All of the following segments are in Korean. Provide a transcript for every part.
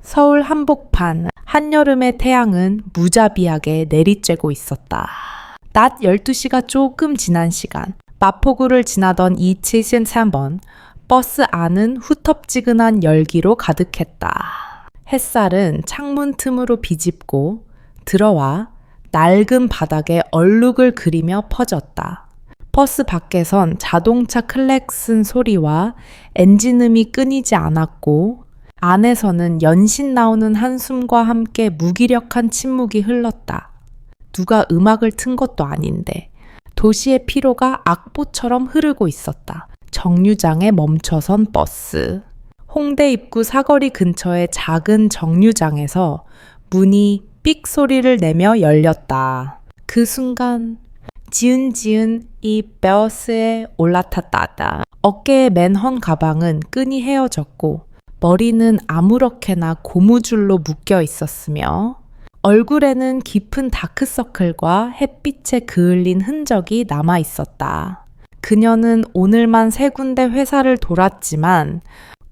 서울 한복판 한여름의 태양은 무자비하게 내리쬐고 있었다. 낮 12시가 조금 지난 시간, 마포구를 지나던 273번 버스 안은 후텁지근한 열기로 가득했다. 햇살은 창문 틈으로 비집고 들어와 낡은 바닥에 얼룩을 그리며 퍼졌다. 버스 밖에선 자동차 클렉슨 소리와 엔진음이 끊이지 않았고 안에서는 연신 나오는 한숨과 함께 무기력한 침묵이 흘렀다. 누가 음악을 튼 것도 아닌데 도시의 피로가 악보처럼 흐르고 있었다. 정류장에 멈춰선 버스. 홍대 입구 사거리 근처의 작은 정류장에서 문이 삑 소리를 내며 열렸다. 그 순간 지은지은 이 버스에 올라탔다. 어깨의 맨헌 가방은 끈이 헤어졌고 머리는 아무렇게나 고무줄로 묶여 있었으며 얼굴에는 깊은 다크서클과 햇빛에 그을린 흔적이 남아 있었다. 그녀는 오늘만 3군데 회사를 돌았지만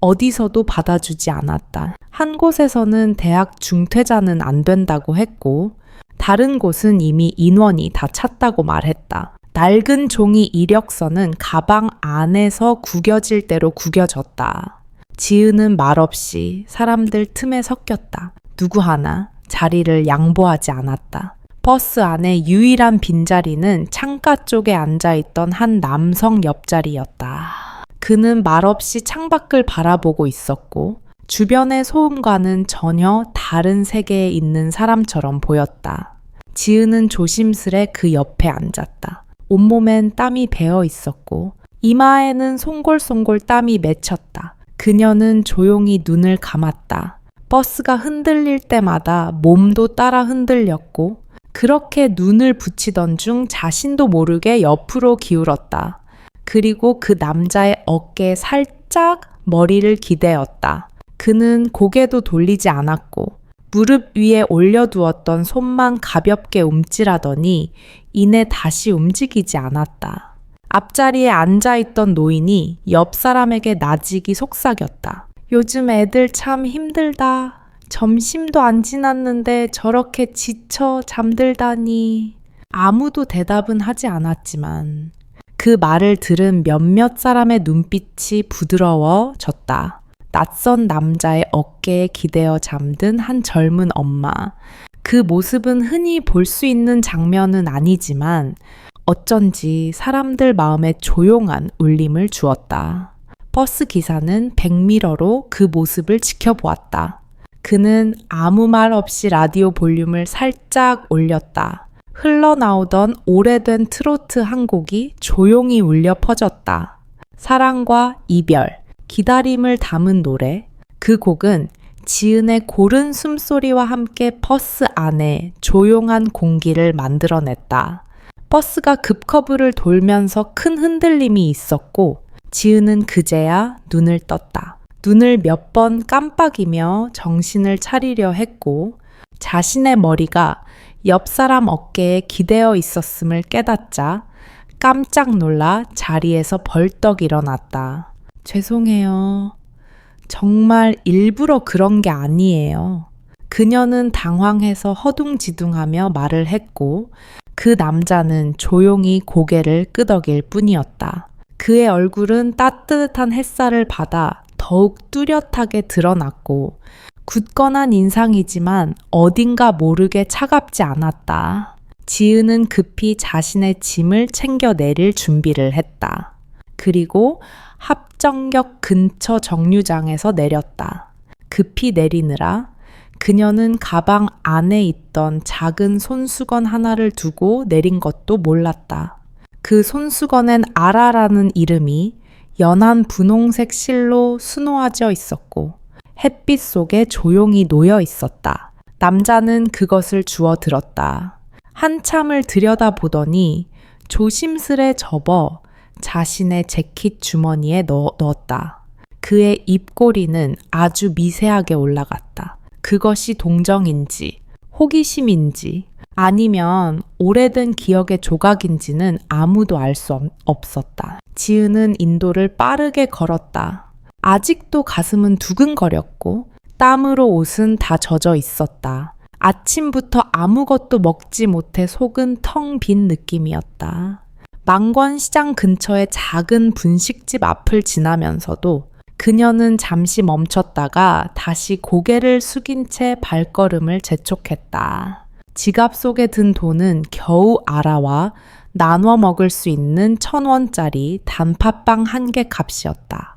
어디서도 받아주지 않았다. 한 곳에서는 대학 중퇴자는 안 된다고 했고 다른 곳은 이미 인원이 다 찼다고 말했다. 낡은 종이 이력서는 가방 안에서 구겨질 대로 구겨졌다. 지은은 말없이 사람들 틈에 섞였다. 누구 하나 자리를 양보하지 않았다. 버스 안에 유일한 빈자리는 창가 쪽에 앉아있던 한 남성 옆자리였다. 그는 말없이 창밖을 바라보고 있었고 주변의 소음과는 전혀 다른 세계에 있는 사람처럼 보였다. 지은은 조심스레 그 옆에 앉았다. 온몸엔 땀이 배어 있었고 이마에는 송골송골 땀이 맺혔다. 그녀는 조용히 눈을 감았다. 버스가 흔들릴 때마다 몸도 따라 흔들렸고 그렇게 눈을 붙이던 중 자신도 모르게 옆으로 기울었다. 그리고 그 남자의 어깨에 살짝 머리를 기대었다. 그는 고개도 돌리지 않았고 무릎 위에 올려두었던 손만 가볍게 움찔하더니 이내 다시 움직이지 않았다. 앞자리에 앉아있던 노인이 옆 사람에게 나직이 속삭였다. 요즘 애들 참 힘들다. 점심도 안 지났는데 저렇게 지쳐 잠들다니. 아무도 대답은 하지 않았지만 그 말을 들은 몇몇 사람의 눈빛이 부드러워졌다. 낯선 남자의 어깨에 기대어 잠든 한 젊은 엄마. 그 모습은 흔히 볼 수 있는 장면은 아니지만 어쩐지 사람들 마음에 조용한 울림을 주었다. 버스 기사는 백미러로 그 모습을 지켜보았다. 그는 아무 말 없이 라디오 볼륨을 살짝 올렸다. 흘러나오던 오래된 트로트 한 곡이 조용히 울려 퍼졌다. 사랑과 이별, 기다림을 담은 노래. 그 곡은 지은의 고른 숨소리와 함께 버스 안에 조용한 공기를 만들어냈다. 버스가 급커브를 돌면서 큰 흔들림이 있었고 지은은 그제야 눈을 떴다. 눈을 몇 번 깜빡이며 정신을 차리려 했고 자신의 머리가 옆 사람 어깨에 기대어 있었음을 깨닫자 깜짝 놀라 자리에서 벌떡 일어났다. 죄송해요. 정말 일부러 그런 게 아니에요. 그녀는 당황해서 허둥지둥하며 말을 했고 그 남자는 조용히 고개를 끄덕일 뿐이었다. 그의 얼굴은 따뜻한 햇살을 받아 더욱 뚜렷하게 드러났고 굳건한 인상이지만 어딘가 모르게 차갑지 않았다. 지은은 급히 자신의 짐을 챙겨 내릴 준비를 했다. 그리고 합정역 근처 정류장에서 내렸다. 급히 내리느라 그녀는 가방 안에 있던 작은 손수건 하나를 두고 내린 것도 몰랐다. 그 손수건엔 아라라는 이름이 연한 분홍색 실로 수놓아져 있었고 햇빛 속에 조용히 놓여 있었다. 남자는 그것을 주워 들었다. 한참을 들여다보더니 조심스레 접어 자신의 재킷 주머니에 넣었다. 그의 입꼬리는 아주 미세하게 올라갔다. 그것이 동정인지 호기심인지 아니면 오래된 기억의 조각인지는 아무도 알 수 없었다. 지은은 인도를 빠르게 걸었다. 아직도 가슴은 두근거렸고 땀으로 옷은 다 젖어 있었다. 아침부터 아무것도 먹지 못해 속은 텅 빈 느낌이었다. 망권시장 근처의 작은 분식집 앞을 지나면서도 그녀는 잠시 멈췄다가 다시 고개를 숙인 채 발걸음을 재촉했다. 지갑 속에 든 돈은 겨우 아라와 나눠 먹을 수 있는 1,000원짜리 단팥빵 1개 값이었다.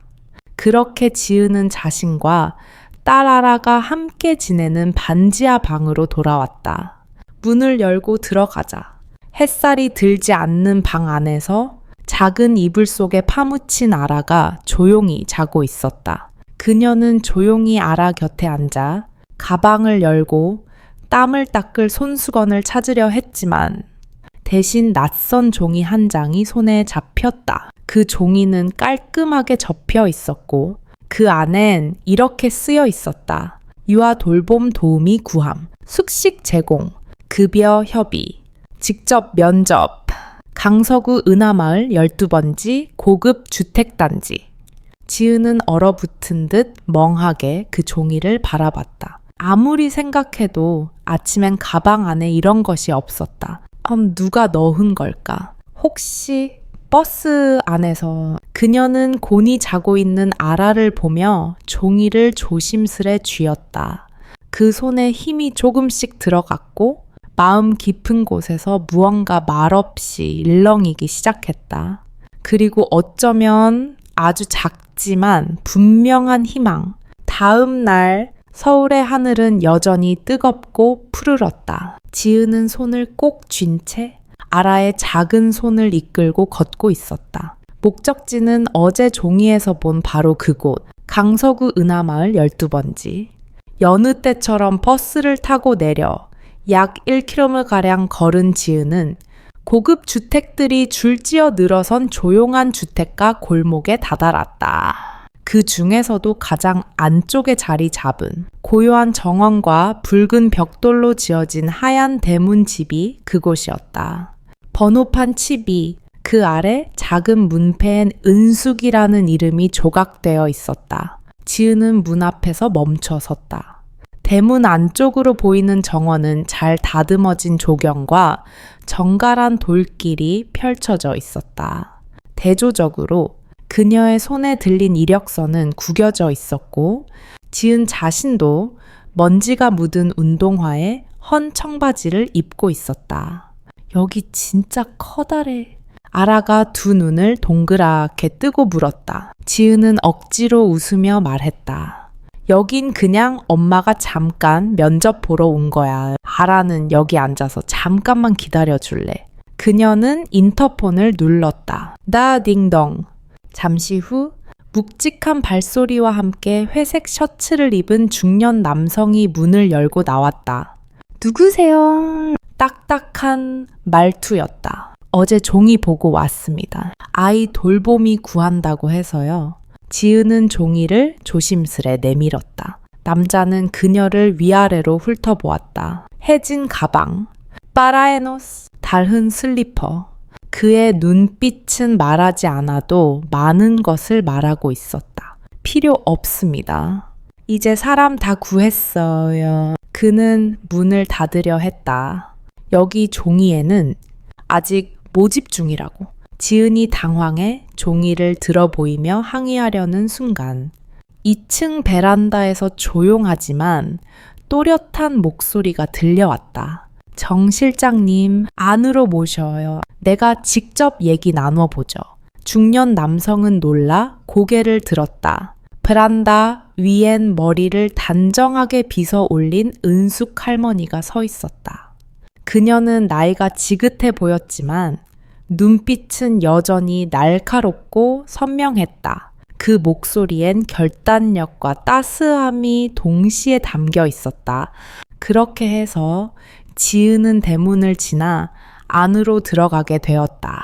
그렇게 지은은 자신과 딸 아라가 함께 지내는 반지하 방으로 돌아왔다. 문을 열고 들어가자 햇살이 들지 않는 방 안에서 작은 이불 속에 파묻힌 아라가 조용히 자고 있었다. 그녀는 조용히 아라 곁에 앉아 가방을 열고 땀을 닦을 손수건을 찾으려 했지만 대신 낯선 종이 한 장이 손에 잡혔다. 그 종이는 깔끔하게 접혀 있었고 그 안엔 이렇게 쓰여 있었다. 유아 돌봄 도우미 구함, 숙식 제공, 급여 협의, 직접 면접, 강서구 은하마을 12번지 고급 주택단지. 지은은 얼어붙은 듯 멍하게 그 종이를 바라봤다. 아무리 생각해도 아침엔 가방 안에 이런 것이 없었다. 누가 넣은 걸까? 혹시 버스 안에서. 그녀는 곤히 자고 있는 아라를 보며 종이를 조심스레 쥐었다. 그 손에 힘이 조금씩 들어갔고 마음 깊은 곳에서 무언가 말없이 일렁이기 시작했다. 그리고 어쩌면 아주 작지만 분명한 희망. 다음 날 서울의 하늘은 여전히 뜨겁고 푸르렀다. 지은은 손을 꼭 쥔 채 아라의 작은 손을 이끌고 걷고 있었다. 목적지는 어제 종이에서 본 바로 그곳, 강서구 은하마을 12번지. 여느 때처럼 버스를 타고 내려 약 1km가량 걸은 지은은 고급 주택들이 줄지어 늘어선 조용한 주택가 골목에 다다랐다. 그 중에서도 가장 안쪽에 자리 잡은 고요한 정원과 붉은 벽돌로 지어진 하얀 대문 집이 그곳이었다. 번호판 칩이 그 아래 작은 문패엔 은숙이라는 이름이 조각되어 있었다. 지은은 문 앞에서 멈춰 섰다. 대문 안쪽으로 보이는 정원은 잘 다듬어진 조경과 정갈한 돌길이 펼쳐져 있었다. 대조적으로 그녀의 손에 들린 이력서는 구겨져 있었고 지은 자신도 먼지가 묻은 운동화에 헌 청바지를 입고 있었다. 여기 진짜 커다래. 아라가 두 눈을 동그랗게 뜨고 물었다. 지은은 억지로 웃으며 말했다. 여긴 그냥 엄마가 잠깐 면접 보러 온 거야. 아라는 여기 앉아서 잠깐만 기다려줄래. 그녀는 인터폰을 눌렀다. 나 딩동. 잠시 후 묵직한 발소리와 함께 회색 셔츠를 입은 중년 남성이 문을 열고 나왔다. 누구세요? 딱딱한 말투였다. 어제 종이 보고 왔습니다. 아이 돌봄이 구한다고 해서요. 지은은 종이를 조심스레 내밀었다. 남자는 그녀를 위아래로 훑어보았다. 해진 가방, 파라에노스, 달흔 슬리퍼. 그의 눈빛은 말하지 않아도 많은 것을 말하고 있었다. 필요 없습니다. 이제 사람 다 구했어요. 그는 문을 닫으려 했다. 여기 종이에는 아직 모집 중이라고. 지은이 당황해 종이를 들어 보이며 항의하려는 순간 2층 베란다에서 조용하지만 또렷한 목소리가 들려왔다. 정 실장님, 안으로 모셔요. 내가 직접 얘기 나눠보죠. 중년 남성은 놀라 고개를 들었다. 베란다 위엔 머리를 단정하게 빗어 올린 은숙 할머니가 서 있었다. 그녀는 나이가 지긋해 보였지만 눈빛은 여전히 날카롭고 선명했다. 그 목소리엔 결단력과 따스함이 동시에 담겨 있었다. 그렇게 해서 지은은 대문을 지나 안으로 들어가게 되었다.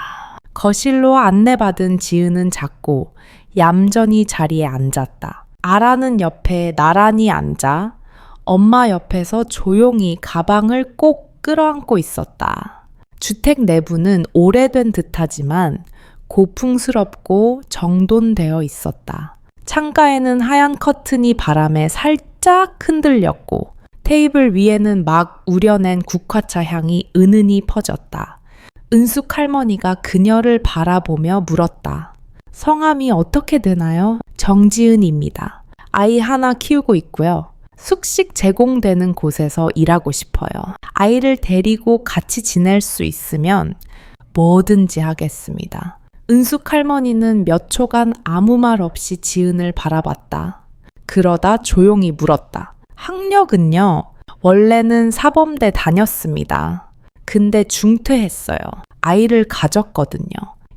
거실로 안내받은 지은은 작고 얌전히 자리에 앉았다. 아라는 옆에 나란히 앉아 엄마 옆에서 조용히 가방을 꼭 끌어안고 있었다. 주택 내부는 오래된 듯하지만 고풍스럽고 정돈되어 있었다. 창가에는 하얀 커튼이 바람에 살짝 살짝 흔들렸고 테이블 위에는 막 우려낸 국화차 향이 은은히 퍼졌다. 은숙 할머니가 그녀를 바라보며 물었다. 성함이 어떻게 되나요? 정지은입니다. 아이 하나 키우고 있고요. 숙식 제공되는 곳에서 일하고 싶어요. 아이를 데리고 같이 지낼 수 있으면 뭐든지 하겠습니다. 은숙 할머니는 몇 초간 아무 말 없이 지은을 바라봤다. 그러다 조용히 물었다. 학력은요? 원래는 사범대 다녔습니다. 근데 중퇴했어요. 아이를 가졌거든요.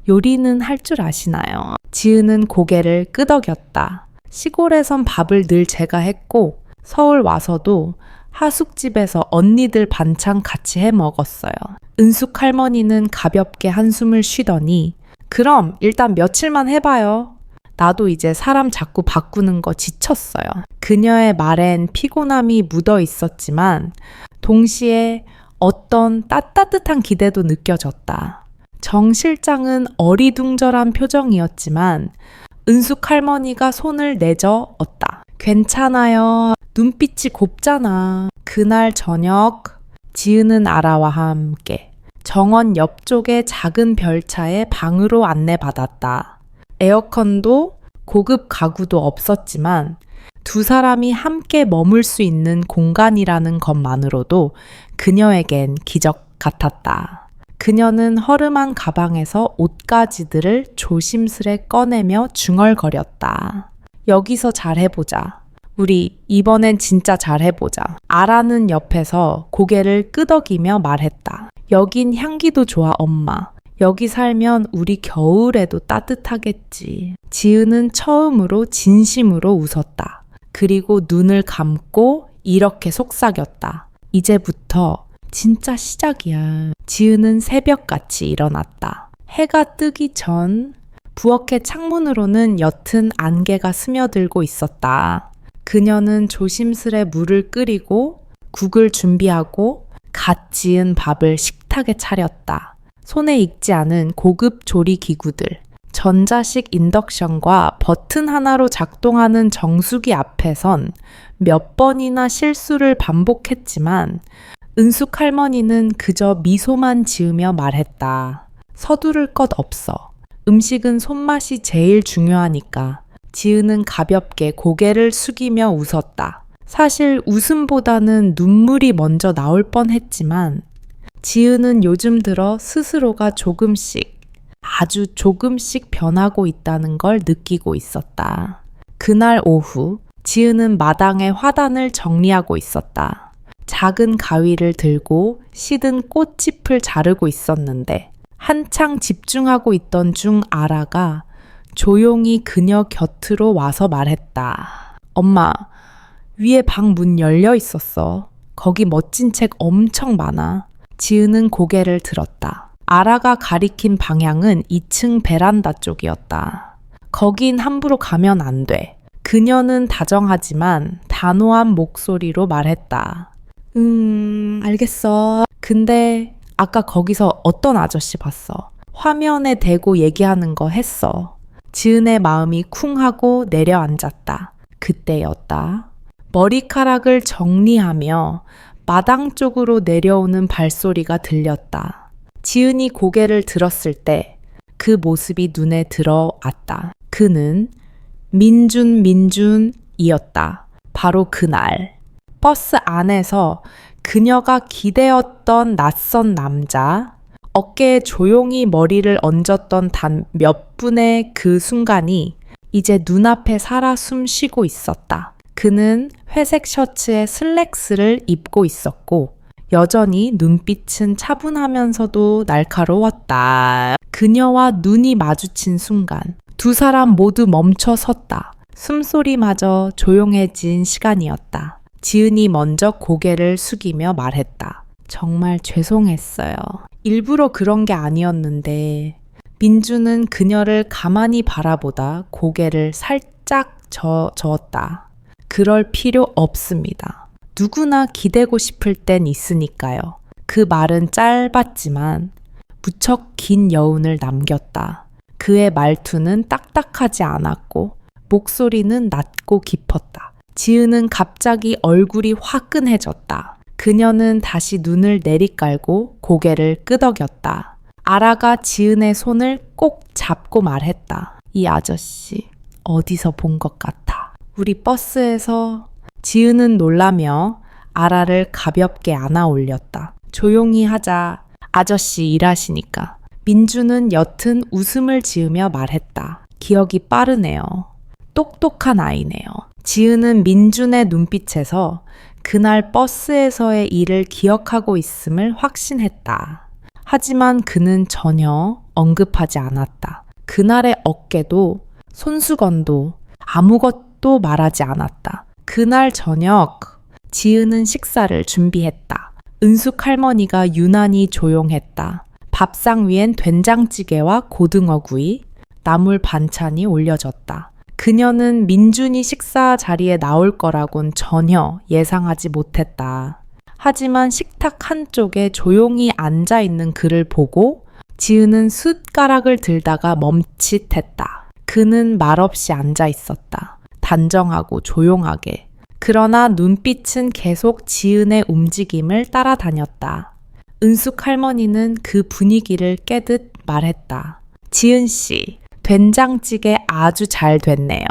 요리는 할 줄 아시나요? 지은은 고개를 끄덕였다. 시골에선 밥을 늘 제가 했고 서울 와서도 하숙집에서 언니들 반찬 같이 해 먹었어요. 은숙 할머니는 가볍게 한숨을 쉬더니 그럼 일단 며칠만 해봐요. 나도 이제 사람 자꾸 바꾸는 거 지쳤어요. 그녀의 말엔 피곤함이 묻어 있었지만 동시에 어떤 따뜻한 기대도 느껴졌다. 정 실장은 어리둥절한 표정이었지만 은숙 할머니가 손을 내저었다. 괜찮아요. 눈빛이 곱잖아. 그날 저녁 지은은 아라와 함께 정원 옆쪽의 작은 별차에 방으로 안내받았다. 에어컨도 고급 가구도 없었지만 두 사람이 함께 머물 수 있는 공간이라는 것만으로도 그녀에겐 기적 같았다. 그녀는 허름한 가방에서 옷가지들을 조심스레 꺼내며 중얼거렸다. 여기서 잘해보자. 우리 이번엔 진짜 잘해보자. 아라는 옆에서 고개를 끄덕이며 말했다. 여긴 향기도 좋아, 엄마. 여기 살면 우리 겨울에도 따뜻하겠지. 지은은 처음으로 진심으로 웃었다. 그리고 눈을 감고 이렇게 속삭였다. 이제부터 진짜 시작이야. 지은은 새벽같이 일어났다. 해가 뜨기 전 부엌의 창문으로는 옅은 안개가 스며들고 있었다. 그녀는 조심스레 물을 끓이고 국을 준비하고 갓 지은 밥을 식탁에 차렸다. 손에 익지 않은 고급 조리 기구들, 전자식 인덕션과 버튼 하나로 작동하는 정수기 앞에선 몇 번이나 실수를 반복했지만 은숙 할머니는 그저 미소만 지으며 말했다. 서두를 것 없어. 음식은 손맛이 제일 중요하니까. 지은은 가볍게 고개를 숙이며 웃었다. 사실 웃음보다는 눈물이 먼저 나올 뻔했지만 지은은 요즘 들어 스스로가 조금씩, 아주 조금씩 변하고 있다는 걸 느끼고 있었다. 그날 오후 지은은 마당에 화단을 정리하고 있었다. 작은 가위를 들고 시든 꽃잎을 자르고 있었는데 한창 집중하고 있던 중 아라가 조용히 그녀 곁으로 와서 말했다. 엄마, 위에 방 문 열려 있었어. 거기 멋진 책 엄청 많아. 지은은 고개를 들었다. 아라가 가리킨 방향은 2층 베란다 쪽이었다. 거긴 함부로 가면 안 돼. 그녀는 다정하지만 단호한 목소리로 말했다. 알겠어. 근데 아까 거기서 어떤 아저씨 봤어. 화면에 대고 얘기하는 거 했어. 지은의 마음이 쿵 하고 내려앉았다. 그때였다. 머리카락을 정리하며 마당 쪽으로 내려오는 발소리가 들렸다. 지은이 고개를 들었을 때 그 모습이 눈에 들어왔다. 그는 민준이었다. 바로 그날 버스 안에서 그녀가 기대었던 낯선 남자, 어깨에 조용히 머리를 얹었던 단 몇 분의 그 순간이 이제 눈앞에 살아 숨쉬고 있었다. 그는 회색 셔츠에 슬랙스를 입고 있었고 여전히 눈빛은 차분하면서도 날카로웠다. 그녀와 눈이 마주친 순간 두 사람 모두 멈춰 섰다. 숨소리마저 조용해진 시간이었다. 지은이 먼저 고개를 숙이며 말했다. 정말 죄송했어요. 일부러 그런 게 아니었는데. 민주는 그녀를 가만히 바라보다 고개를 살짝 저었다. 그럴 필요 없습니다. 누구나 기대고 싶을 땐 있으니까요. 그 말은 짧았지만 무척 긴 여운을 남겼다. 그의 말투는 딱딱하지 않았고 목소리는 낮고 깊었다. 지은은 갑자기 얼굴이 화끈해졌다. 그녀는 다시 눈을 내리깔고 고개를 끄덕였다. 아라가 지은의 손을 꼭 잡고 말했다. 이 아저씨 어디서 본 것 같아. 우리 버스에서. 지은은 놀라며 아라를 가볍게 안아 올렸다. 조용히 하자. 아저씨 일하시니까. 민주는 옅은 웃음을 지으며 말했다. 기억이 빠르네요. 똑똑한 아이네요. 지은은 민준의 눈빛에서 그날 버스에서의 일을 기억하고 있음을 확신했다. 하지만 그는 전혀 언급하지 않았다. 그날의 어깨도 손수건도 아무것도 말하지 않았다. 그날 저녁 지은은 식사를 준비했다. 은숙 할머니가 유난히 조용했다. 밥상 위엔 된장찌개와 고등어구이, 나물 반찬이 올려졌다. 그녀는 민준이 식사 자리에 나올 거라곤 전혀 예상하지 못했다. 하지만 식탁 한쪽에 조용히 앉아 있는 그를 보고 지은은 숟가락을 들다가 멈칫했다. 그는 말없이 앉아 있었다. 단정하고 조용하게. 그러나 눈빛은 계속 지은의 움직임을 따라다녔다. 은숙 할머니는 그 분위기를 깨듯 말했다. 지은 씨, 된장찌개 아주 잘 됐네요.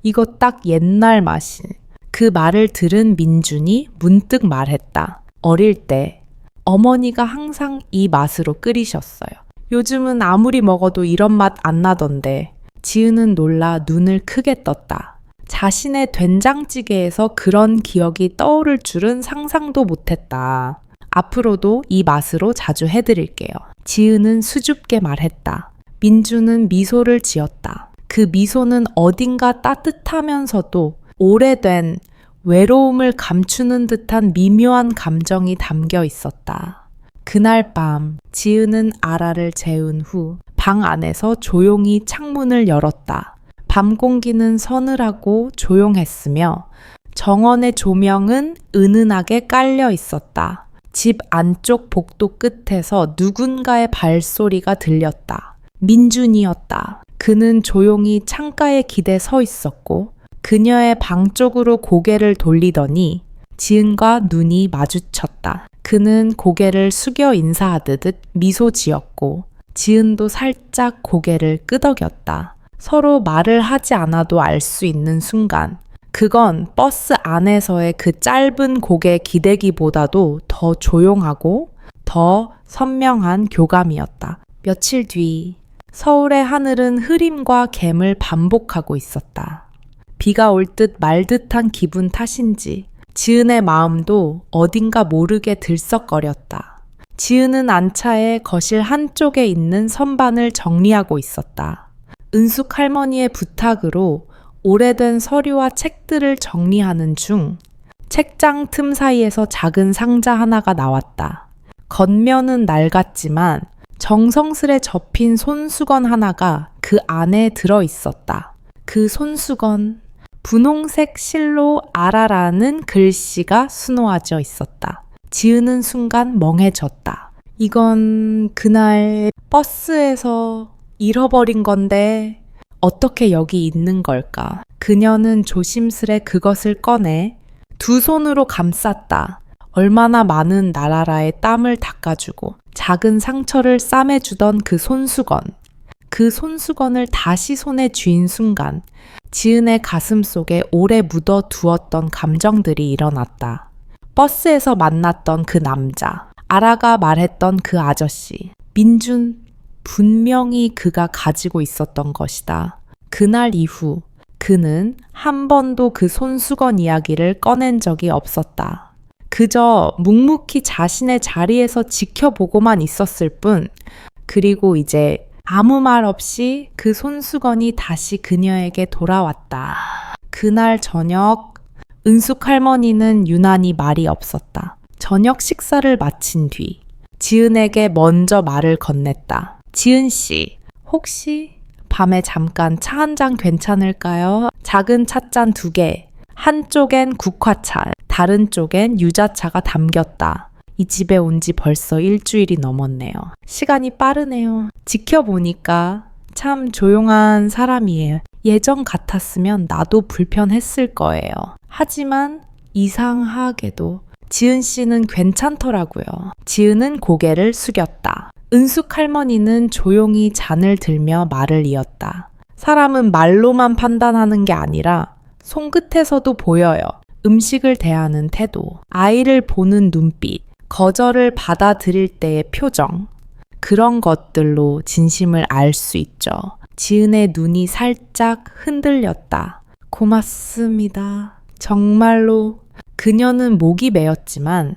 이거 딱 옛날 맛이. 그 말을 들은 민준이 문득 말했다. 어릴 때 어머니가 항상 이 맛으로 끓이셨어요. 요즘은 아무리 먹어도 이런 맛 안 나던데. 지은은 놀라 눈을 크게 떴다. 자신의 된장찌개에서 그런 기억이 떠오를 줄은 상상도 못했다. 앞으로도 이 맛으로 자주 해드릴게요. 지은은 수줍게 말했다. 민주는 미소를 지었다. 그 미소는 어딘가 따뜻하면서도 오래된 외로움을 감추는 듯한 미묘한 감정이 담겨 있었다. 그날 밤 지은은 아라를 재운 후 방 안에서 조용히 창문을 열었다. 밤 공기는 서늘하고 조용했으며 정원의 조명은 은은하게 깔려 있었다. 집 안쪽 복도 끝에서 누군가의 발소리가 들렸다. 민준이었다. 그는 조용히 창가에 기대 서 있었고 그녀의 방 쪽으로 고개를 돌리더니 지은과 눈이 마주쳤다. 그는 고개를 숙여 인사하듯 미소 지었고 지은도 살짝 고개를 끄덕였다. 서로 말을 하지 않아도 알 수 있는 순간 그건 버스 안에서의 그 짧은 고개 기대기보다도 더 조용하고 더 선명한 교감이었다. 며칠 뒤 서울의 하늘은 흐림과 갬을 반복하고 있었다. 비가 올 듯 말 듯한 기분 탓인지 지은의 마음도 어딘가 모르게 들썩거렸다. 지은은 안차에 거실 한쪽에 있는 선반을 정리하고 있었다. 은숙 할머니의 부탁으로 오래된 서류와 책들을 정리하는 중 책장 틈 사이에서 작은 상자 하나가 나왔다. 겉면은 낡았지만 정성스레 접힌 손수건 하나가 그 안에 들어 있었다. 그 손수건, 분홍색 실로 아라라는 글씨가 수놓아져 있었다. 지은은 순간 멍해졌다. 이건 그날 버스에서 잃어버린 건데 어떻게 여기 있는 걸까? 그녀는 조심스레 그것을 꺼내 두 손으로 감쌌다. 얼마나 많은 나라라의 땀을 닦아주고 작은 상처를 싸매주던 그 손수건. 그 손수건을 다시 손에 쥐인 순간 지은의 가슴 속에 오래 묻어 두었던 감정들이 일어났다. 버스에서 만났던 그 남자, 아라가 말했던 그 아저씨, 민준, 분명히 그가 가지고 있었던 것이다. 그날 이후 그는 한 번도 그 손수건 이야기를 꺼낸 적이 없었다. 그저 묵묵히 자신의 자리에서 지켜보고만 있었을 뿐, 그리고 이제 아무 말 없이 그 손수건이 다시 그녀에게 돌아왔다. 그날 저녁 은숙 할머니는 유난히 말이 없었다. 저녁 식사를 마친 뒤 지은에게 먼저 말을 건넸다. 지은 씨, 혹시 밤에 잠깐 차 한 잔 괜찮을까요? 작은 찻잔 2개, 한쪽엔 국화차, 다른 쪽엔 유자차가 담겼다. 이 집에 온 지 벌써 일주일이 넘었네요. 시간이 빠르네요. 지켜보니까 참 조용한 사람이에요. 예전 같았으면 나도 불편했을 거예요. 하지만 이상하게도 지은 씨는 괜찮더라고요. 지은은 고개를 숙였다. 은숙 할머니는 조용히 잔을 들며 말을 이었다. 사람은 말로만 판단하는 게 아니라 손끝에서도 보여요. 음식을 대하는 태도, 아이를 보는 눈빛, 거절을 받아들일 때의 표정, 그런 것들로 진심을 알 수 있죠. 지은의 눈이 살짝 흔들렸다. 고맙습니다. 정말로. 그녀는 목이 메었지만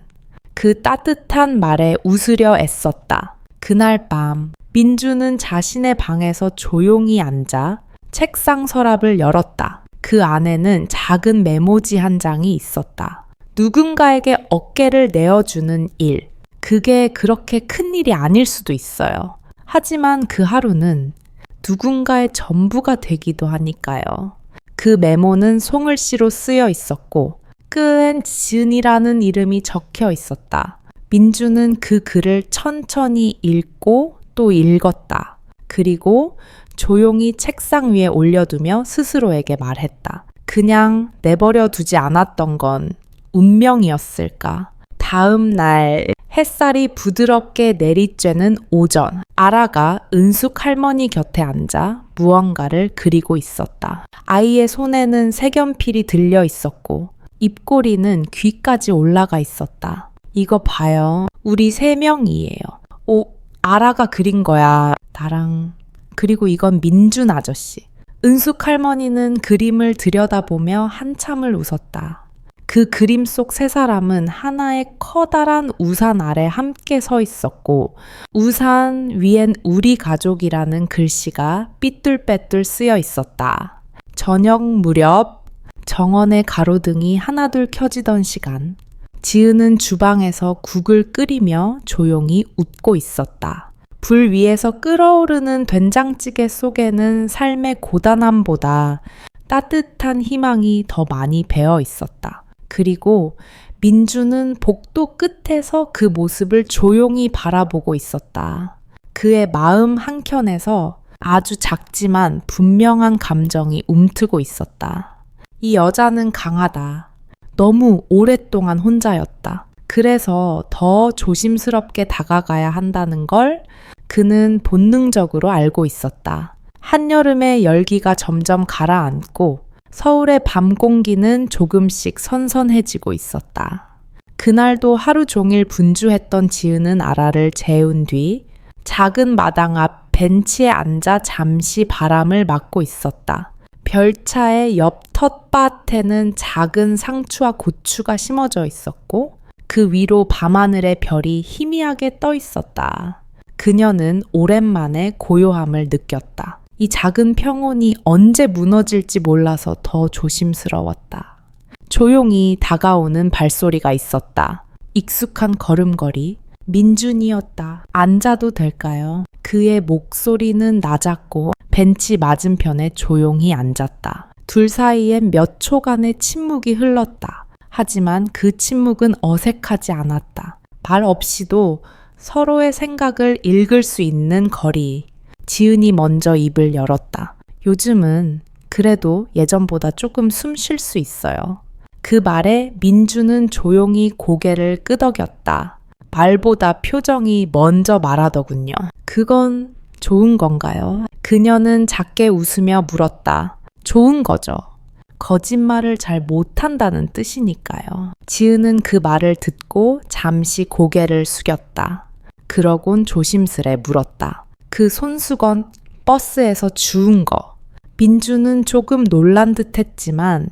그 따뜻한 말에 웃으려 애썼다. 그날 밤 민주는 자신의 방에서 조용히 앉아 책상 서랍을 열었다. 그 안에는 작은 메모지 한 장이 있었다. 누군가에게 어깨를 내어주는 일. 그게 그렇게 큰 일이 아닐 수도 있어요. 하지만 그 하루는 누군가의 전부가 되기도 하니까요. 그 메모는 송을씨로 쓰여 있었고 끝엔 지은이라는 이름이 적혀 있었다. 민주는 그 글을 천천히 읽고 또 읽었다. 그리고 조용히 책상 위에 올려두며 스스로에게 말했다. 그냥 내버려 두지 않았던 건 운명이었을까? 다음 날 햇살이 부드럽게 내리쬐는 오전, 아라가 은숙 할머니 곁에 앉아 무언가를 그리고 있었다. 아이의 손에는 색연필이 들려 있었고 입꼬리는 귀까지 올라가 있었다. 이거 봐요. 우리 3명이에요. 오, 아라가 그린 거야. 나랑. 그리고 이건 민준 아저씨. 은숙 할머니는 그림을 들여다보며 한참을 웃었다. 그 그림 속 3사람은 하나의 커다란 우산 아래 함께 서 있었고 우산 위엔 우리 가족이라는 글씨가 삐뚤빼뚤 쓰여 있었다. 저녁 무렵 정원의 가로등이 하나둘 켜지던 시간, 지은은 주방에서 국을 끓이며 조용히 웃고 있었다. 불 위에서 끓어오르는 된장찌개 속에는 삶의 고단함보다 따뜻한 희망이 더 많이 배어 있었다. 그리고 민주는 복도 끝에서 그 모습을 조용히 바라보고 있었다. 그의 마음 한켠에서 아주 작지만 분명한 감정이 움트고 있었다. 이 여자는 강하다. 너무 오랫동안 혼자였다. 그래서 더 조심스럽게 다가가야 한다는 걸 그는 본능적으로 알고 있었다. 한여름의 열기가 점점 가라앉고 서울의 밤 공기는 조금씩 선선해지고 있었다. 그날도 하루 종일 분주했던 지은은 아라를 재운 뒤 작은 마당 앞 벤치에 앉아 잠시 바람을 맞고 있었다. 별차의 옆 텃밭에는 작은 상추와 고추가 심어져 있었고 그 위로 밤하늘의 별이 희미하게 떠 있었다. 그녀는 오랜만에 고요함을 느꼈다. 이 작은 평온이 언제 무너질지 몰라서 더 조심스러웠다. 조용히 다가오는 발소리가 있었다. 익숙한 걸음걸이. 민준이었다. 앉아도 될까요? 그의 목소리는 낮았고 벤치 맞은편에 조용히 앉았다. 둘 사이엔 몇 초간의 침묵이 흘렀다. 하지만 그 침묵은 어색하지 않았다. 말 없이도 서로의 생각을 읽을 수 있는 거리. 지은이 먼저 입을 열었다. 요즘은 그래도 예전보다 조금 숨 쉴 수 있어요. 그 말에 민주는 조용히 고개를 끄덕였다. 말보다 표정이 먼저 말하더군요. 그건 좋은 건가요? 그녀는 작게 웃으며 물었다. 좋은 거죠. 거짓말을 잘 못한다는 뜻이니까요. 지은은 그 말을 듣고 잠시 고개를 숙였다. 그러곤 조심스레 물었다. 그 손수건 버스에서 주운 거. 민주는 조금 놀란 듯 했지만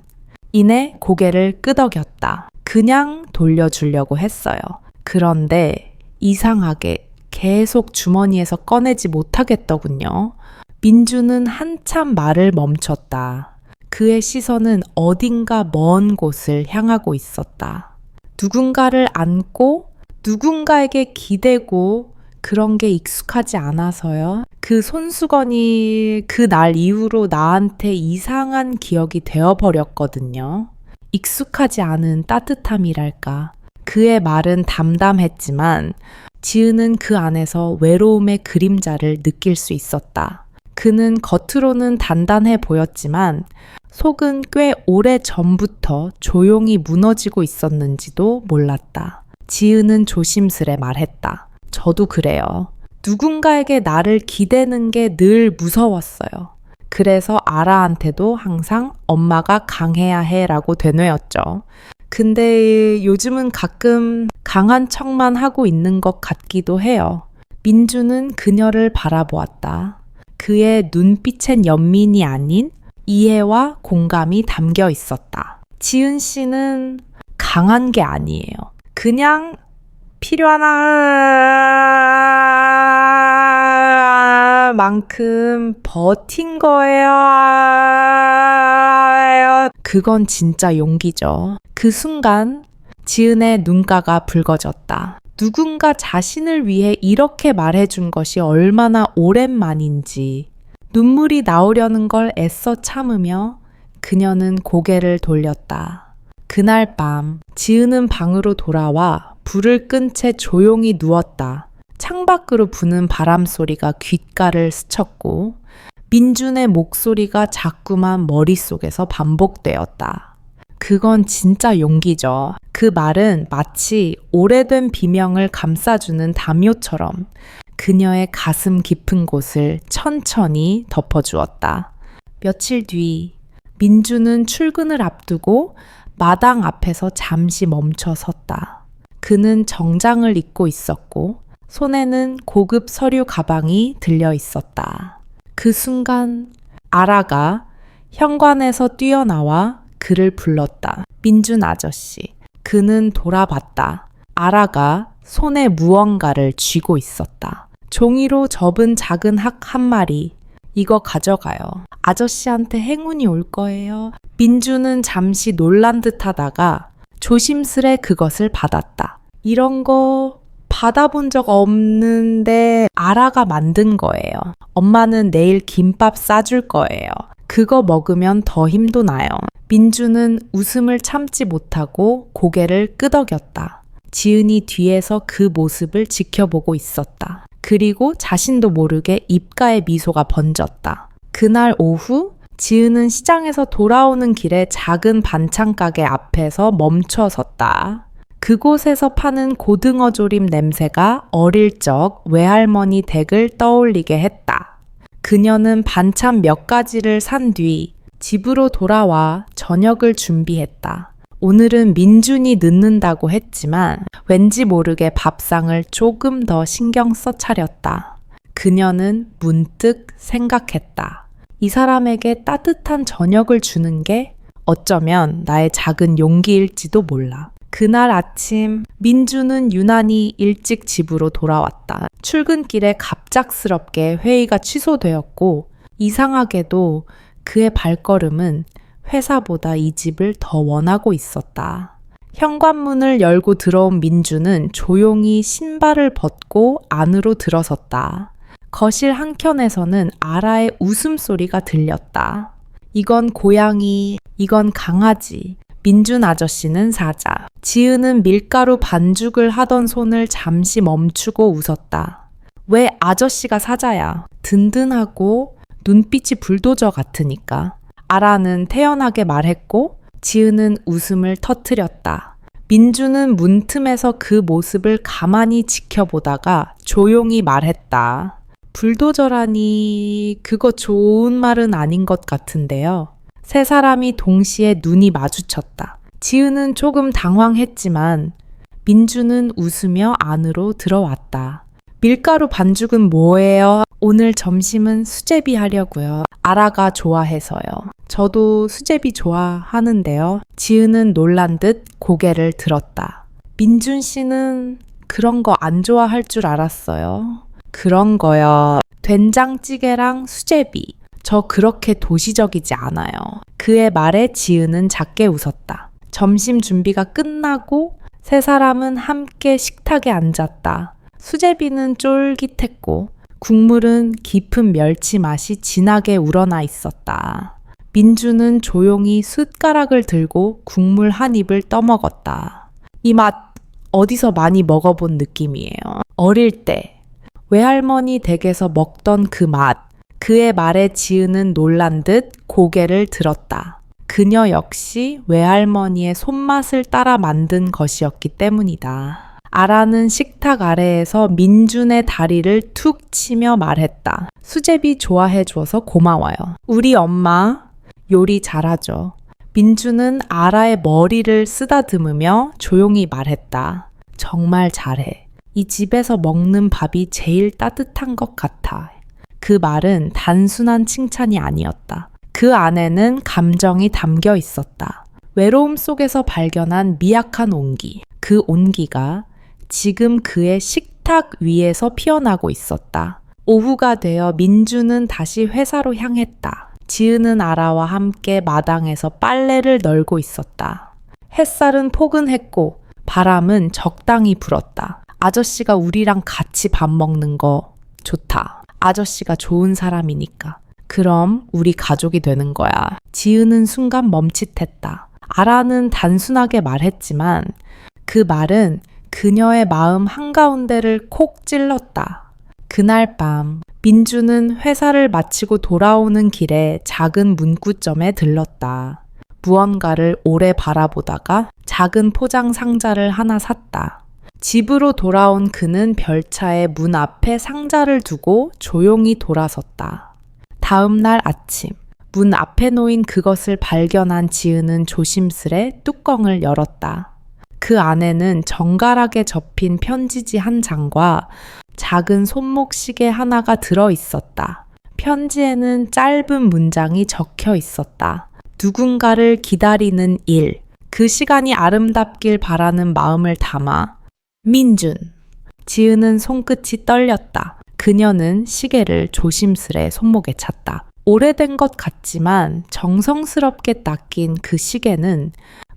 이내 고개를 끄덕였다. 그냥 돌려주려고 했어요. 그런데 이상하게 계속 주머니에서 꺼내지 못하겠더군요. 민주는 한참 말을 멈췄다. 그의 시선은 어딘가 먼 곳을 향하고 있었다. 누군가를 안고 누군가에게 기대고 그런 게 익숙하지 않아서요. 그 손수건이 그날 이후로 나한테 이상한 기억이 되어버렸거든요. 익숙하지 않은 따뜻함이랄까. 그의 말은 담담했지만 지은은 그 안에서 외로움의 그림자를 느낄 수 있었다. 그는 겉으로는 단단해 보였지만 속은 꽤 오래 전부터 조용히 무너지고 있었는지도 몰랐다. 지은은 조심스레 말했다. 저도 그래요. 누군가에게 나를 기대는 게 늘 무서웠어요. 그래서 아라한테도 항상 엄마가 강해야 해라고 되뇌었죠. 근데 요즘은 가끔 강한 척만 하고 있는 것 같기도 해요. 민주는 그녀를 바라보았다. 그의 눈빛엔 연민이 아닌 이해와 공감이 담겨 있었다. 지은 씨는 강한 게 아니에요. 그냥 필요한 만큼 버틴 거예요. 그건 진짜 용기죠. 그 순간 지은의 눈가가 붉어졌다. 누군가 자신을 위해 이렇게 말해준 것이 얼마나 오랜만인지 눈물이 나오려는 걸 애써 참으며 그녀는 고개를 돌렸다. 그날 밤 지은은 방으로 돌아와 불을 끈 채 조용히 누웠다. 창밖으로 부는 바람 소리가 귓가를 스쳤고 민준의 목소리가 자꾸만 머릿속에서 반복되었다. 그건 진짜 용기죠. 그 말은 마치 오래된 비명을 감싸주는 담요처럼 그녀의 가슴 깊은 곳을 천천히 덮어주었다. 며칠 뒤 민주는 출근을 앞두고 마당 앞에서 잠시 멈춰 섰다. 그는 정장을 입고 있었고 손에는 고급 서류 가방이 들려 있었다. 그 순간 아라가 현관에서 뛰어나와 그를 불렀다. 민준 아저씨. 그는 돌아봤다. 아라가 손에 무언가를 쥐고 있었다. 종이로 접은 작은 학 한 마리. 이거 가져가요. 아저씨한테 행운이 올 거예요. 민주는 잠시 놀란 듯 하다가 조심스레 그것을 받았다. 이런 거 받아본 적 없는데 아라가 만든 거예요. 엄마는 내일 김밥 싸줄 거예요. 그거 먹으면 더 힘도 나요. 민주는 웃음을 참지 못하고 고개를 끄덕였다. 지은이 뒤에서 그 모습을 지켜보고 있었다. 그리고 자신도 모르게 입가에 미소가 번졌다. 그날 오후 지은은 시장에서 돌아오는 길에 작은 반찬 가게 앞에서 멈춰 섰다. 그곳에서 파는 고등어 조림 냄새가 어릴 적 외할머니 댁을 떠올리게 했다. 그녀는 반찬 몇 가지를 산 뒤 집으로 돌아와 저녁을 준비했다. 오늘은 민준이 늦는다고 했지만 왠지 모르게 밥상을 조금 더 신경 써 차렸다. 그녀는 문득 생각했다. 이 사람에게 따뜻한 저녁을 주는 게 어쩌면 나의 작은 용기일지도 몰라. 그날 아침 민주는 유난히 일찍 집으로 돌아왔다. 출근길에 갑작스럽게 회의가 취소되었고 이상하게도 그의 발걸음은 회사보다 이 집을 더 원하고 있었다. 현관문을 열고 들어온 민주는 조용히 신발을 벗고 안으로 들어섰다. 거실 한켠에서는 아라의 웃음소리가 들렸다. 이건 고양이, 이건 강아지, 민준 아저씨는 사자. 지은은 밀가루 반죽을 하던 손을 잠시 멈추고 웃었다. 왜 아저씨가 사자야? 든든하고 눈빛이 불도저 같으니까. 아라는 태연하게 말했고 지은은 웃음을 터뜨렸다. 민주는 문틈에서 그 모습을 가만히 지켜보다가 조용히 말했다. 불도저라니 그거 좋은 말은 아닌 것 같은데요. 세 사람이 동시에 눈이 마주쳤다. 지은은 조금 당황했지만 민주는 웃으며 안으로 들어왔다. 밀가루 반죽은 뭐예요? 오늘 점심은 수제비 하려고요. 아라가 좋아해서요. 저도 수제비 좋아하는데요. 지은은 놀란 듯 고개를 들었다. 민준 씨는 그런 거 안 좋아할 줄 알았어요. 그런 거요. 된장찌개랑 수제비. 저 그렇게 도시적이지 않아요. 그의 말에 지은은 작게 웃었다. 점심 준비가 끝나고 세 사람은 함께 식탁에 앉았다. 수제비는 쫄깃했고 국물은 깊은 멸치 맛이 진하게 우러나 있었다. 민주는 조용히 숟가락을 들고 국물 한 입을 떠먹었다. 이 맛 어디서 많이 먹어본 느낌이에요. 어릴 때 외할머니 댁에서 먹던 그 맛. 그의 말에 지은은 놀란 듯 고개를 들었다. 그녀 역시 외할머니의 손맛을 따라 만든 것이었기 때문이다. 아라는 식탁 아래에서 민준의 다리를 툭 치며 말했다. 수제비 좋아해줘서 고마워요. 우리 엄마 요리 잘하죠. 민준은 아라의 머리를 쓰다듬으며 조용히 말했다. 정말 잘해. 이 집에서 먹는 밥이 제일 따뜻한 것 같아. 그 말은 단순한 칭찬이 아니었다. 그 안에는 감정이 담겨 있었다. 외로움 속에서 발견한 미약한 온기. 그 온기가 지금 그의 식탁 위에서 피어나고 있었다. 오후가 되어 민주는 다시 회사로 향했다. 지은은 아라와 함께 마당에서 빨래를 널고 있었다. 햇살은 포근했고 바람은 적당히 불었다. 아저씨가 우리랑 같이 밥 먹는 거 좋다. 아저씨가 좋은 사람이니까. 그럼 우리 가족이 되는 거야. 지은은 순간 멈칫했다. 아라는 단순하게 말했지만 그 말은 그녀의 마음 한가운데를 콕 찔렀다. 그날 밤 민주는 회사를 마치고 돌아오는 길에 작은 문구점에 들렀다. 무언가를 오래 바라보다가 작은 포장 상자를 하나 샀다. 집으로 돌아온 그는 별차에 문 앞에 상자를 두고 조용히 돌아섰다. 다음 날 아침 문 앞에 놓인 그것을 발견한 지은은 조심스레 뚜껑을 열었다. 그 안에는 정갈하게 접힌 편지지 한 장과 작은 손목 시계 하나가 들어 있었다. 편지에는 짧은 문장이 적혀 있었다. 누군가를 기다리는 일, 그 시간이 아름답길 바라는 마음을 담아 민준. 지은은 손끝이 떨렸다. 그녀는 시계를 조심스레 손목에 찼다. 오래된 것 같지만 정성스럽게 닦인 그 시계는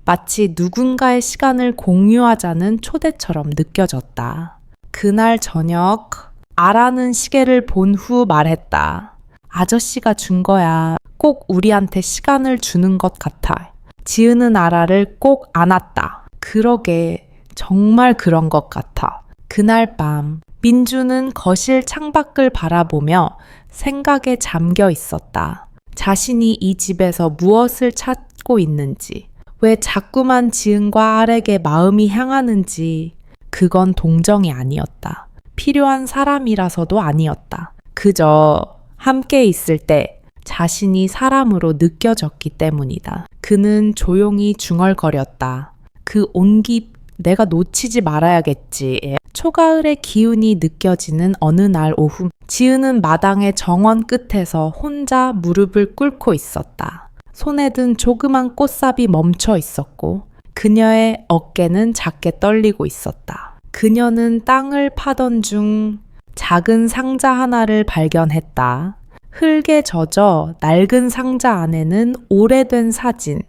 마치 누군가의 시간을 공유하자는 초대처럼 느껴졌다. 그날 저녁 아라는 시계를 본 후 말했다. 아저씨가 준 거야. 꼭 우리한테 시간을 주는 것 같아. 지은은 아라를 꼭 안았다. 그러게 정말 그런 것 같아. 그날 밤 민주는 거실 창밖을 바라보며 생각에 잠겨 있었다. 자신이 이 집에서 무엇을 찾고 있는지, 왜 자꾸만 지은과 아렉의 마음이 향하는지 그건 동정이 아니었다. 필요한 사람이라서도 아니었다. 그저 함께 있을 때 자신이 사람으로 느껴졌기 때문이다. 그는 조용히 중얼거렸다. 그 온기 내가 놓치지 말아야겠지. 초가을의 기운이 느껴지는 어느 날 오후 지은은 마당의 정원 끝에서 혼자 무릎을 꿇고 있었다. 손에 든 조그만 꽃삽이 멈춰 있었고 그녀의 어깨는 작게 떨리고 있었다. 그녀는 땅을 파던 중 작은 상자 하나를 발견했다. 흙에 젖어 낡은 상자 안에는 오래된 사진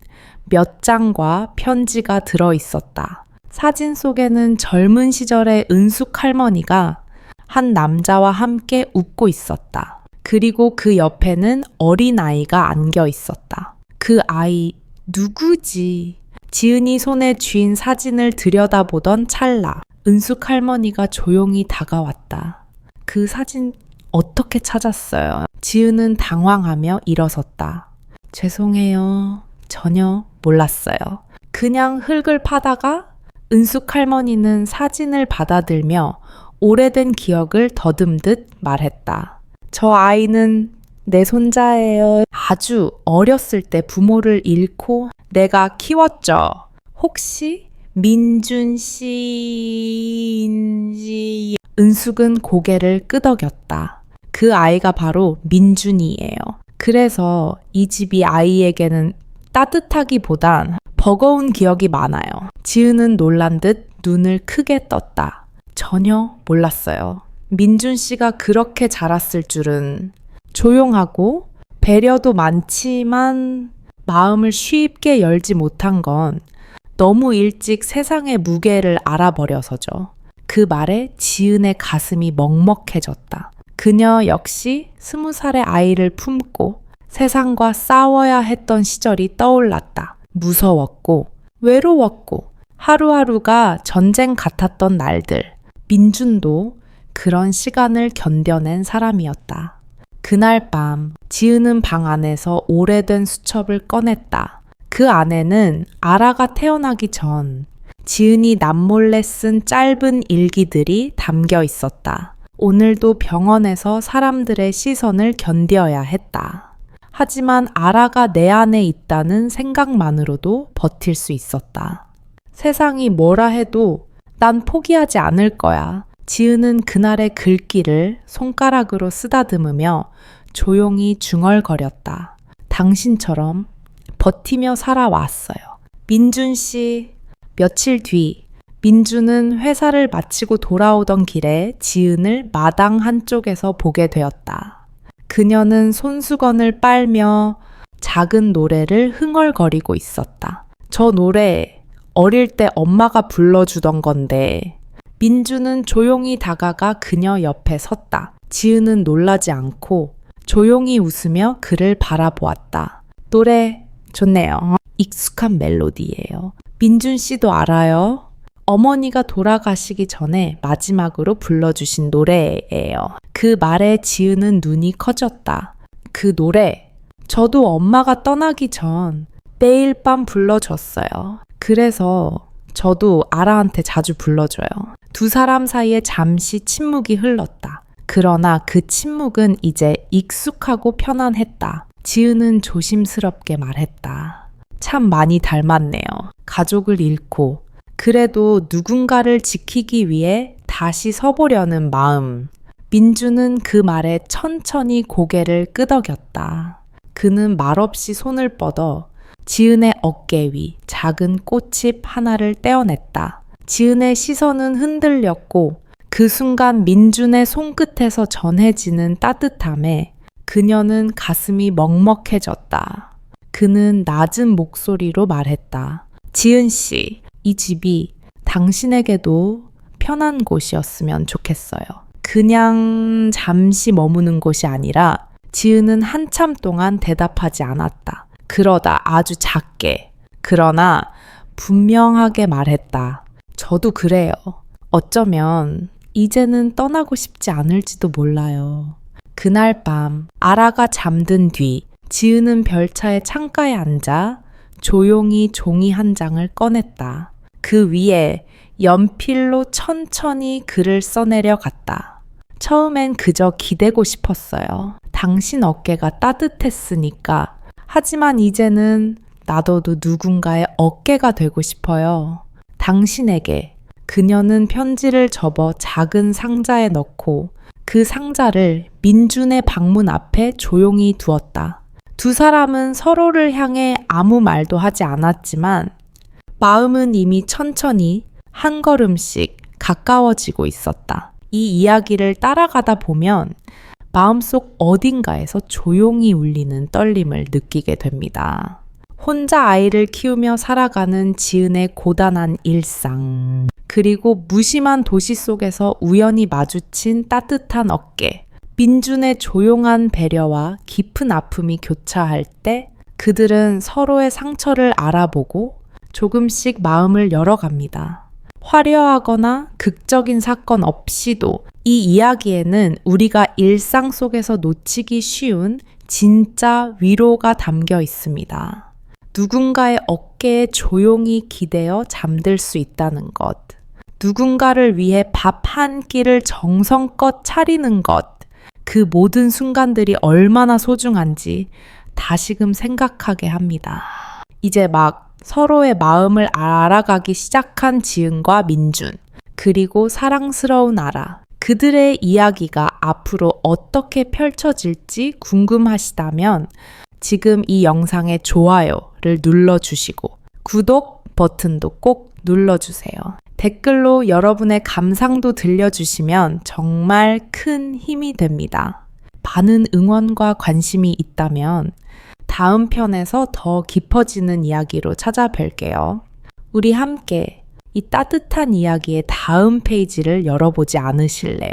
몇 장과 편지가 들어 있었다. 사진 속에는 젊은 시절의 은숙 할머니가 한 남자와 함께 웃고 있었다. 그리고 그 옆에는 어린아이가 안겨 있었다. 그 아이 누구지? 지은이 손에 쥔 사진을 들여다보던 찰나 은숙 할머니가 조용히 다가왔다. 그 사진 어떻게 찾았어요? 지은은 당황하며 일어섰다. 죄송해요. 전혀 몰랐어요. 그냥 흙을 파다가 은숙 할머니는 사진을 받아들며 오래된 기억을 더듬듯 말했다. 저 아이는 내 손자예요. 아주 어렸을 때 부모를 잃고 내가 키웠죠. 혹시 민준 씨인지? 은숙은 고개를 끄덕였다. 그 아이가 바로 민준이에요. 그래서 이 집이 아이에게는 따뜻하기보단 버거운 기억이 많아요. 지은은 놀란 듯 눈을 크게 떴다. 전혀 몰랐어요. 민준 씨가 그렇게 자랐을 줄은. 조용하고 배려도 많지만 마음을 쉽게 열지 못한 건 너무 일찍 세상의 무게를 알아버려서죠. 그 말에 지은의 가슴이 먹먹해졌다. 그녀 역시 20살의 아이를 품고 세상과 싸워야 했던 시절이 떠올랐다. 무서웠고 외로웠고 하루하루가 전쟁 같았던 날들. 민준도 그런 시간을 견뎌낸 사람이었다. 그날 밤 지은은 방 안에서 오래된 수첩을 꺼냈다. 그 안에는 아라가 태어나기 전 지은이 남몰래 쓴 짧은 일기들이 담겨 있었다. 오늘도 병원에서 사람들의 시선을 견뎌야 했다. 하지만 아라가 내 안에 있다는 생각만으로도 버틸 수 있었다. 세상이 뭐라 해도 난 포기하지 않을 거야. 지은은 그날의 글귀를 손가락으로 쓰다듬으며 조용히 중얼거렸다. 당신처럼 버티며 살아왔어요. 민준 씨. 며칠 뒤 민준은 회사를 마치고 돌아오던 길에 지은을 마당 한쪽에서 보게 되었다. 그녀는 손수건을 빨며 작은 노래를 흥얼거리고 있었다. 저 노래 어릴 때 엄마가 불러주던 건데. 민준은 조용히 다가가 그녀 옆에 섰다. 지은은 놀라지 않고 조용히 웃으며 그를 바라보았다. 노래 좋네요. 익숙한 멜로디예요. 민준 씨도 알아요? 어머니가 돌아가시기 전에 마지막으로 불러주신 노래예요. 그 말에 지은은 눈이 커졌다. 그 노래, 저도 엄마가 떠나기 전 매일 밤 불러줬어요. 그래서 저도 아라한테 자주 불러줘요. 두 사람 사이에 잠시 침묵이 흘렀다. 그러나 그 침묵은 이제 익숙하고 편안했다. 지은은 조심스럽게 말했다. 참 많이 닮았네요. 가족을 잃고 그래도 누군가를 지키기 위해 다시 서보려는 마음. 민주는 그 말에 천천히 고개를 끄덕였다. 그는 말없이 손을 뻗어 지은의 어깨 위 작은 꽃잎 하나를 떼어냈다. 지은의 시선은 흔들렸고 그 순간 민준의 손끝에서 전해지는 따뜻함에 그녀는 가슴이 먹먹해졌다. 그는 낮은 목소리로 말했다. 지은 씨, 이 집이 당신에게도 편한 곳이었으면 좋겠어요. 그냥 잠시 머무는 곳이 아니라 지은은 한참 동안 대답하지 않았다. 그러다 아주 작게, 그러나 분명하게 말했다. 저도 그래요. 어쩌면 이제는 떠나고 싶지 않을지도 몰라요. 그날 밤 아라가 잠든 뒤 지은은 별차의 창가에 앉아 조용히 종이 한 장을 꺼냈다. 그 위에 연필로 천천히 글을 써내려 갔다. 처음엔 그저 기대고 싶었어요. 당신 어깨가 따뜻했으니까. 하지만 이제는 나도 누군가의 어깨가 되고 싶어요. 당신에게. 그녀는 편지를 접어 작은 상자에 넣고 그 상자를 민준의 방문 앞에 조용히 두었다. 두 사람은 서로를 향해 아무 말도 하지 않았지만 마음은 이미 천천히 한 걸음씩 가까워지고 있었다. 이 이야기를 따라가다 보면 마음속 어딘가에서 조용히 울리는 떨림을 느끼게 됩니다. 혼자 아이를 키우며 살아가는 지은의 고단한 일상, 그리고 무심한 도시 속에서 우연히 마주친 따뜻한 어깨, 민준의 조용한 배려와 깊은 아픔이 교차할 때 그들은 서로의 상처를 알아보고 조금씩 마음을 열어갑니다. 화려하거나 극적인 사건 없이도 이 이야기에는 우리가 일상 속에서 놓치기 쉬운 진짜 위로가 담겨 있습니다. 누군가의 어깨에 조용히 기대어 잠들 수 있다는 것, 누군가를 위해 밥 한 끼를 정성껏 차리는 것, 그 모든 순간들이 얼마나 소중한지 다시금 생각하게 합니다. 이제 막 서로의 마음을 알아가기 시작한 지은과 민준, 그리고 사랑스러운 아라, 그들의 이야기가 앞으로 어떻게 펼쳐질지 궁금하시다면 지금 이 영상의 좋아요를 눌러주시고 구독 버튼도 꼭 눌러주세요. 댓글로 여러분의 감상도 들려주시면 정말 큰 힘이 됩니다. 많은 응원과 관심이 있다면 다음 편에서 더 깊어지는 이야기로 찾아뵐게요. 우리 함께 이 따뜻한 이야기의 다음 페이지를 열어보지 않으실래요?